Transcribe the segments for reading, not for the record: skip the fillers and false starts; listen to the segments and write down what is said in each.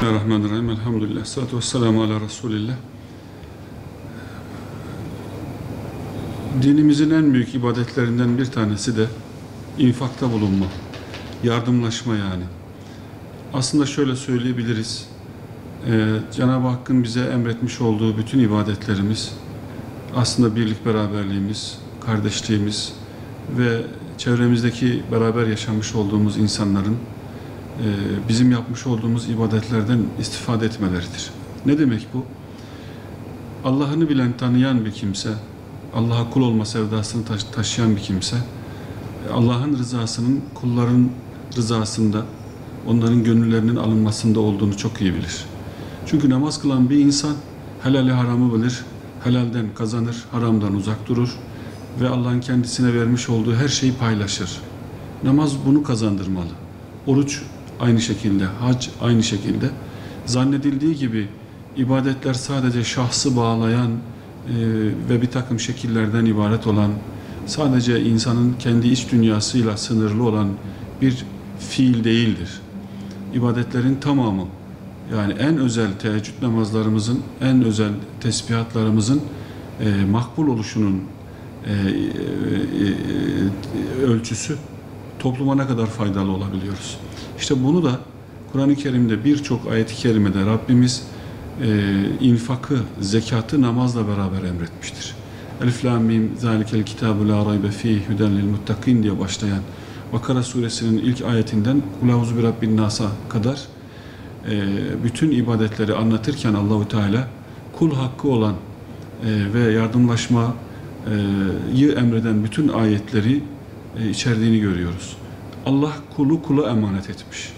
Bismillahirrahmanirrahim. Elhamdülillah. Salatu vesselamu ala Resulillah. Dinimizin en büyük ibadetlerinden bir tanesi de infakta bulunma, yardımlaşma yani. Aslında şöyle söyleyebiliriz. Cenab-ı Hakk'ın bize emretmiş olduğu bütün ibadetlerimiz aslında birlik beraberliğimiz, kardeşliğimiz ve çevremizdeki beraber yaşamış olduğumuz insanların bizim yapmış olduğumuz ibadetlerden istifade etmeleridir. Ne demek bu? Allah'ını bilen, tanıyan bir kimse, Allah'a kul olma sevdasını taşıyan bir kimse, Allah'ın rızasının kulların rızasında, onların gönüllerinin alınmasında olduğunu çok iyi bilir. Çünkü namaz kılan bir insan helali haramı bilir, helalden kazanır, haramdan uzak durur ve Allah'ın kendisine vermiş olduğu her şeyi paylaşır. Namaz bunu kazandırmalı. Oruç aynı şekilde, hac aynı şekilde. Zannedildiği gibi ibadetler sadece şahsı bağlayan ve bir takım şekillerden ibaret olan, sadece insanın kendi iç dünyasıyla sınırlı olan bir fiil değildir. İbadetlerin tamamı, yani en özel teheccüd namazlarımızın, en özel tesbihatlarımızın makbul oluşunun ölçüsü topluma ne kadar faydalı olabiliyoruz. İşte bunu da Kur'an-ı Kerim'de birçok ayet-i kerimede Rabbimiz infakı, zekatı namazla beraber emretmiştir. Elif lam mim zalikel kitabu la raybe fihi huden lil muttakin diye başlayan Bakara suresinin ilk ayetinden Kul auzu bi rabbin nas'a kadar bütün ibadetleri anlatırken Allahu Teala kul hakkı olan ve yardımlaşmayı emreden bütün ayetleri içerdiğini görüyoruz. Allah kulu kula emanet etmiş.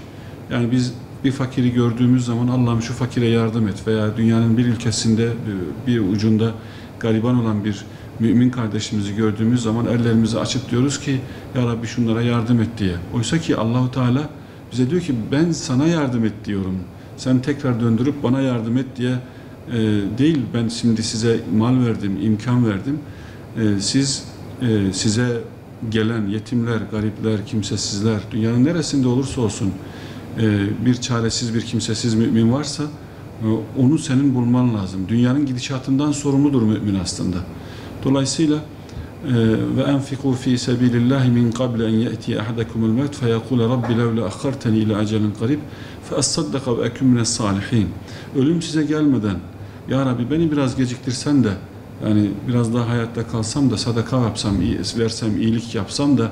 Yani biz bir fakiri gördüğümüz zaman Allah'ım şu fakire yardım et veya dünyanın bir ülkesinde bir ucunda gariban olan bir mümin kardeşimizi gördüğümüz zaman ellerimizi açıp diyoruz ki Ya Rabbi şunlara yardım et diye. Oysa ki Allahu Teala bize diyor ki ben sana yardım et diyorum. Sen tekrar döndürüp bana yardım et diye değil, ben şimdi size mal verdim, imkan verdim. Size gelen yetimler, garipler, kimsesizler, dünyanın neresinde olursa olsun bir çaresiz, bir kimsesiz mümin varsa onu senin bulman lazım. Dünyanın gidişatından sorumludur mümin aslında. Dolayısıyla ve enfiku fi sabilillahi min qabl en ya'ti ahadakumul mevt feyekul rabbi levla akhartani ila acelin qarib feassaddaka ve ekun mines salihin. Ölüm size gelmeden Ya Rabbi beni biraz geciktirsen de, yani biraz daha hayatta kalsam da sadaka yapsam, versem, iyilik yapsam da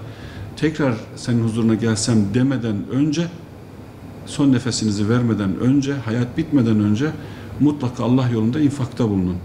tekrar senin huzuruna gelsem demeden önce, son nefesinizi vermeden önce, hayat bitmeden önce mutlaka Allah yolunda infakta bulunun.